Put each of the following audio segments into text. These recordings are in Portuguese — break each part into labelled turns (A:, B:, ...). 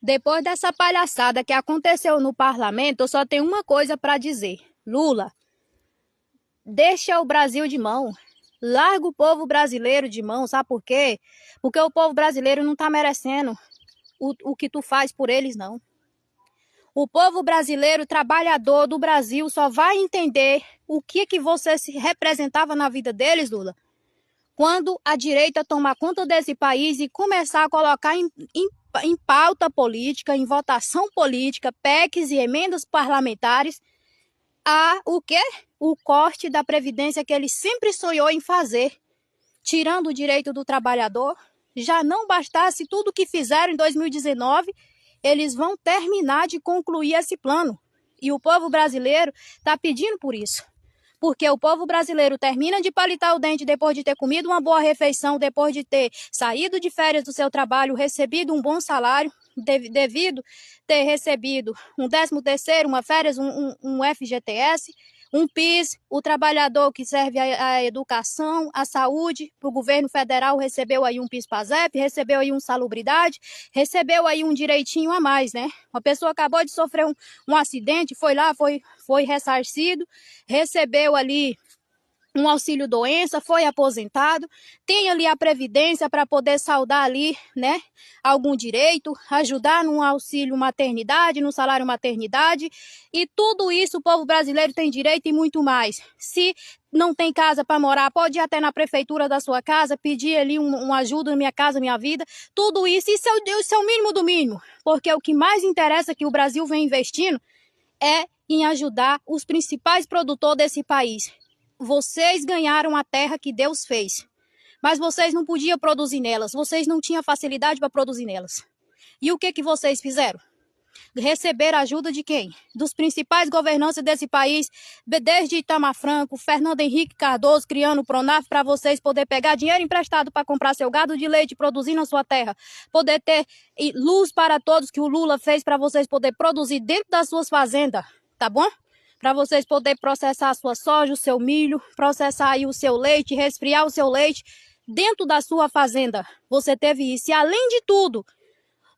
A: Depois dessa palhaçada que aconteceu no parlamento, eu só tenho uma coisa para dizer. Lula, deixa o Brasil de mão. Larga o povo brasileiro de mão, sabe por quê? Porque o povo brasileiro não está merecendo o que tu faz por eles, não. O povo brasileiro, trabalhador do Brasil, só vai entender o que você se representava na vida deles, Lula, quando a direita tomar conta desse país e começar a colocar em pauta política, em votação política, PECs e emendas parlamentares, o quê? O corte da Previdência que ele sempre sonhou em fazer, tirando o direito do trabalhador. Já não bastasse tudo que fizeram em 2019, eles vão terminar de concluir esse plano. E o povo brasileiro está pedindo por isso. Porque o povo brasileiro termina de palitar o dente depois de ter comido uma boa refeição, depois de ter saído de férias do seu trabalho, recebido um bom salário, devido ter recebido um 13º, uma férias, um FGTS, um PIS, o trabalhador que serve a educação, a saúde, para o governo federal recebeu aí um PIS-PASEP, recebeu aí um salubridade, recebeu aí um direitinho a mais, né? Uma pessoa acabou de sofrer um acidente, foi lá, foi ressarcido, recebeu ali um auxílio doença, foi aposentado, tem ali a previdência para poder saldar ali, né, algum direito, ajudar no auxílio maternidade, no salário maternidade, e tudo isso o povo brasileiro tem direito e muito mais. Se não tem casa para morar, pode ir até na prefeitura da sua casa, pedir ali uma ajuda na Minha Casa Minha Vida, tudo isso, isso é o mínimo do mínimo, porque o que mais interessa que o Brasil vem investindo é em ajudar os principais produtores desse país. Vocês ganharam a terra que Deus fez, mas vocês não podiam produzir nelas, vocês não tinham facilidade para produzir nelas. E o que vocês fizeram? Receberam ajuda de quem? Dos principais governantes desse país, desde Itamar Franco, Fernando Henrique Cardoso, criando o Pronaf para vocês poderem pegar dinheiro emprestado para comprar seu gado de leite e produzir na sua terra. Poder ter luz para todos que o Lula fez para vocês poderem produzir dentro das suas fazendas, tá bom? Para vocês poderem processar a sua soja, o seu milho, processar aí o seu leite, resfriar o seu leite dentro da sua fazenda. Você teve isso. E além de tudo,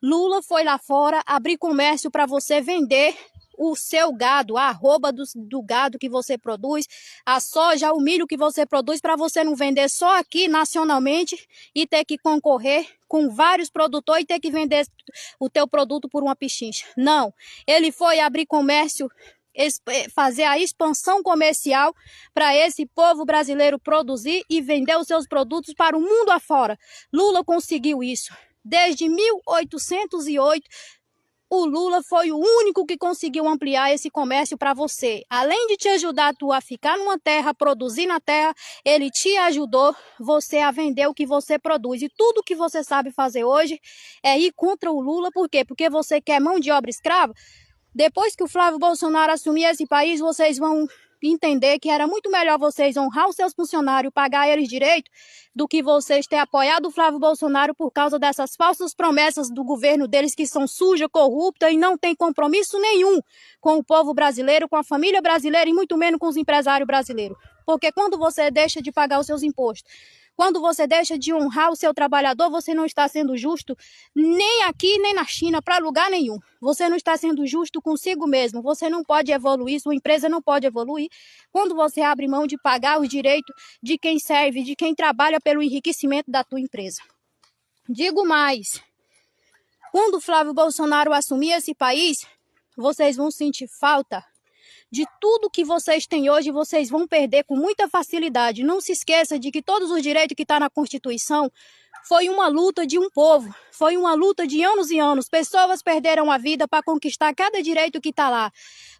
A: Lula foi lá fora abrir comércio para você vender o seu gado, a arroba do gado que você produz, a soja, o milho que você produz, para você não vender só aqui nacionalmente e ter que concorrer com vários produtores e ter que vender o teu produto por uma pichincha. Não, ele foi abrir comércio, fazer a expansão comercial para esse povo brasileiro produzir e vender os seus produtos para o mundo afora. Lula conseguiu isso. Desde 1808, o Lula foi o único que conseguiu ampliar esse comércio para você. Além de te ajudar a ficar numa terra, produzir na terra, ele te ajudou você a vender o que você produz. E tudo que você sabe fazer hoje é ir contra o Lula. Por quê? Porque você quer mão de obra escrava. Depois que o Flávio Bolsonaro assumir esse país, vocês vão entender que era muito melhor vocês honrar os seus funcionários, pagar eles direito, do que vocês ter apoiado o Flávio Bolsonaro por causa dessas falsas promessas do governo deles que são sujas, corruptas e não tem compromisso nenhum com o povo brasileiro, com a família brasileira e muito menos com os empresários brasileiros. Porque quando você deixa de pagar os seus impostos, quando você deixa de honrar o seu trabalhador, você não está sendo justo nem aqui, nem na China, para lugar nenhum. Você não está sendo justo consigo mesmo. Você não pode evoluir, sua empresa não pode evoluir quando você abre mão de pagar os direitos de quem serve, de quem trabalha pelo enriquecimento da tua empresa. Digo mais, quando o Flávio Bolsonaro assumir esse país, vocês vão sentir falta de tudo que vocês têm hoje, vocês vão perder com muita facilidade. Não se esqueça de que todos os direitos que estão na Constituição foi uma luta de um povo, foi uma luta de anos e anos. Pessoas perderam a vida para conquistar cada direito que está lá.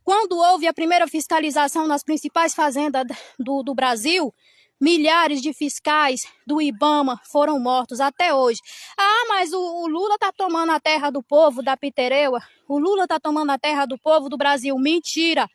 A: Quando houve a primeira fiscalização nas principais fazendas do Brasil, milhares de fiscais do IBAMA foram mortos até hoje. Ah, mas o Lula está tomando a terra do povo da Pitereua, o Lula está tomando a terra do povo do Brasil. Mentira!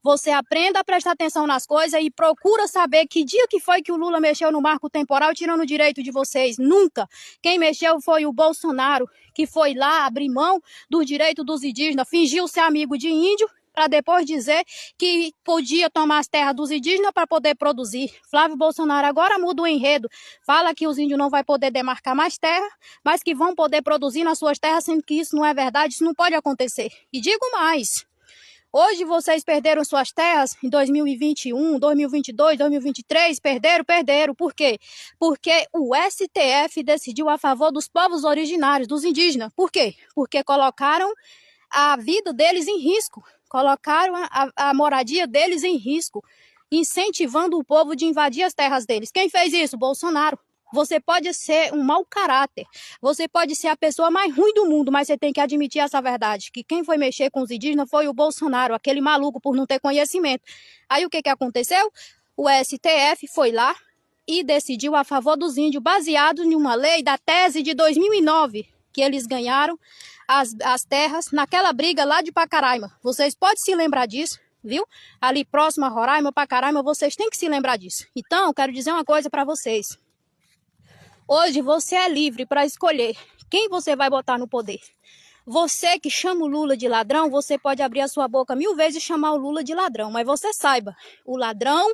A: Você aprenda a prestar atenção nas coisas e procura saber que dia que foi que o Lula mexeu no marco temporal tirando o direito de vocês. Nunca. Quem mexeu foi o Bolsonaro, que foi lá abrir mão do direito dos indígenas, fingiu ser amigo de índio para depois dizer que podia tomar as terras dos indígenas para poder produzir. Flávio Bolsonaro agora muda o enredo, fala que os índios não vão poder demarcar mais terra, mas que vão poder produzir nas suas terras, sendo que isso não é verdade, isso não pode acontecer. E digo mais, hoje vocês perderam suas terras em 2021, 2022, 2023, perderam. Por quê? Porque o STF decidiu a favor dos povos originários, dos indígenas. Por quê? Porque colocaram a vida deles em risco, colocaram a moradia deles em risco, incentivando o povo de invadir as terras deles. Quem fez isso? Bolsonaro. Você pode ser um mau caráter, você pode ser a pessoa mais ruim do mundo, mas você tem que admitir essa verdade, que quem foi mexer com os indígenas foi o Bolsonaro, aquele maluco por não ter conhecimento. Aí o que aconteceu? O STF foi lá e decidiu a favor dos índios, baseado em uma lei da tese de 2009, que eles ganharam as terras naquela briga lá de Pacaraima. Vocês podem se lembrar disso, viu? Ali próximo a Roraima, Pacaraima, vocês têm que se lembrar disso. Então, eu quero dizer uma coisa para vocês. Hoje você é livre para escolher quem você vai botar no poder. Você que chama o Lula de ladrão, você pode abrir a sua boca 1000 vezes e chamar o Lula de ladrão. Mas você saiba, o ladrão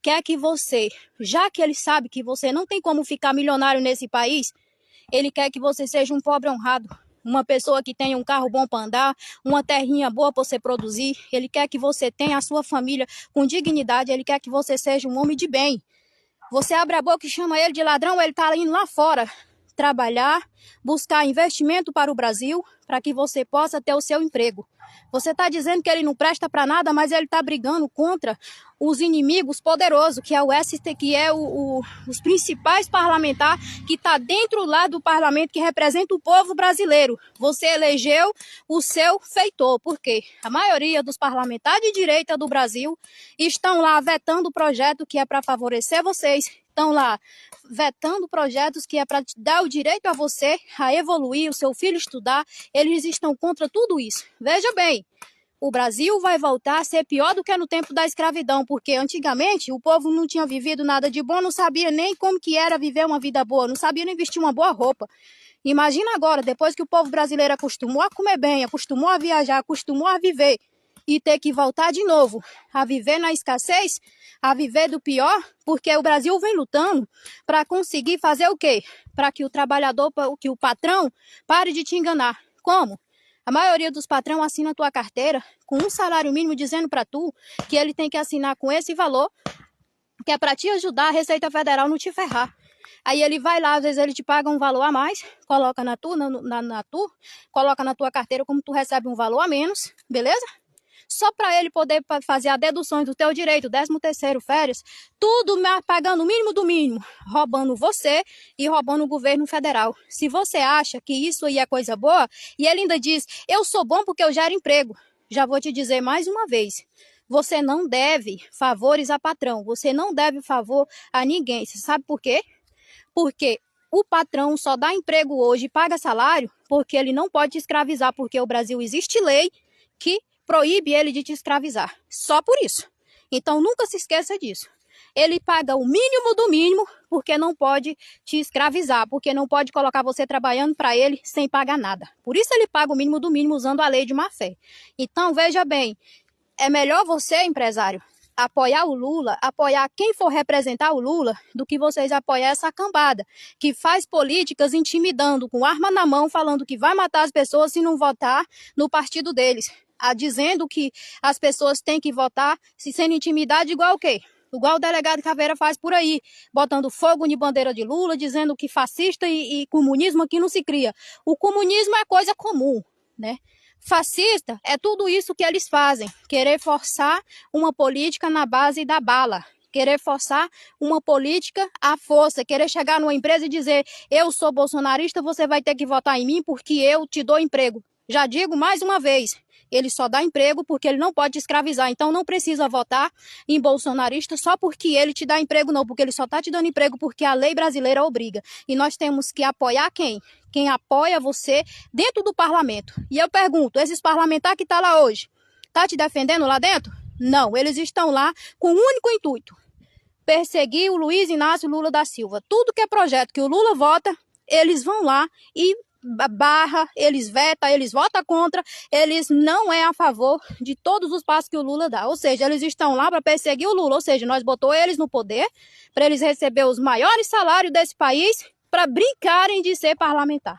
A: quer que você, já que ele sabe que você não tem como ficar milionário nesse país, ele quer que você seja um pobre honrado. Uma pessoa que tenha um carro bom para andar, uma terrinha boa para você produzir. Ele quer que você tenha a sua família com dignidade, ele quer que você seja um homem de bem. Você abre a boca e chama ele de ladrão, ele está indo lá fora trabalhar, buscar investimento para o Brasil, para que você possa ter o seu emprego. Você está dizendo que ele não presta para nada, mas ele está brigando contra os inimigos poderosos, que é o ST, que é os principais parlamentares, que está dentro lá do parlamento, que representa o povo brasileiro. Você elegeu o seu feitor, porque a maioria dos parlamentares de direita do Brasil estão lá vetando o projeto que é para favorecer vocês, estão lá vetando projetos que é para dar o direito a você a evoluir, o seu filho estudar. Eles estão contra tudo isso. Veja bem, o Brasil vai voltar a ser pior do que no tempo da escravidão, porque antigamente o povo não tinha vivido nada de bom, não sabia nem como que era viver uma vida boa, não sabia nem vestir uma boa roupa. Imagina agora, depois que o povo brasileiro acostumou a comer bem, acostumou a viajar, acostumou a viver, e ter que voltar de novo a viver na escassez, a viver do pior, porque o Brasil vem lutando para conseguir fazer o quê? Para que o trabalhador, que o patrão pare de te enganar. Como? A maioria dos patrões assina a tua carteira com um salário mínimo dizendo para tu que ele tem que assinar com esse valor, que é para te ajudar a Receita Federal não te ferrar. Aí ele vai lá, às vezes ele te paga um valor a mais, coloca coloca na tua carteira como tu recebe um valor a menos, beleza? Só para ele poder fazer a dedução do teu direito, 13º, férias, tudo pagando o mínimo do mínimo, roubando você e roubando o governo federal. Se você acha que isso aí é coisa boa, e ele ainda diz, eu sou bom porque eu gero emprego. Já vou te dizer mais uma vez, você não deve favores a patrão, você não deve favor a ninguém. Você sabe por quê? Porque o patrão só dá emprego hoje e paga salário porque ele não pode te escravizar, porque o Brasil existe lei que proíbe ele de te escravizar. Só por isso. Então nunca se esqueça disso. Ele paga o mínimo do mínimo porque não pode te escravizar, porque não pode colocar você trabalhando para ele sem pagar nada. Por isso ele paga o mínimo do mínimo usando a lei de má fé. Então veja bem, é melhor você, empresário, apoiar o Lula, apoiar quem for representar o Lula, do que vocês apoiar essa cambada, que faz políticas intimidando, com arma na mão, falando que vai matar as pessoas se não votar no partido deles. Dizendo que as pessoas têm que votar se sendo intimidade igual o quê? Igual o delegado Caveira faz por aí, botando fogo em bandeira de Lula, dizendo que fascista e comunismo aqui não se cria. O comunismo é coisa comum, né? Fascista é tudo isso que eles fazem, querer forçar uma política na base da bala, querer forçar uma política à força, querer chegar numa empresa e dizer, eu sou bolsonarista, você vai ter que votar em mim porque eu te dou emprego. Já digo mais uma vez, ele só dá emprego porque ele não pode te escravizar. Então não precisa votar em bolsonarista só porque ele te dá emprego, não. Porque ele só está te dando emprego porque a lei brasileira obriga. E nós temos que apoiar quem? Quem apoia você dentro do parlamento. E eu pergunto, esses parlamentares que estão lá hoje, tá te defendendo lá dentro? Não, eles estão lá com um único intuito. Perseguir o Luiz Inácio Lula da Silva. Tudo que é projeto que o Lula vota, eles vão lá e barra, eles vetam, eles votam contra, eles não é a favor de todos os passos que o Lula dá. Ou seja, eles estão lá para perseguir o Lula. Ou seja, nós botou eles no poder para eles receber os maiores salários desse país para brincarem de ser parlamentar.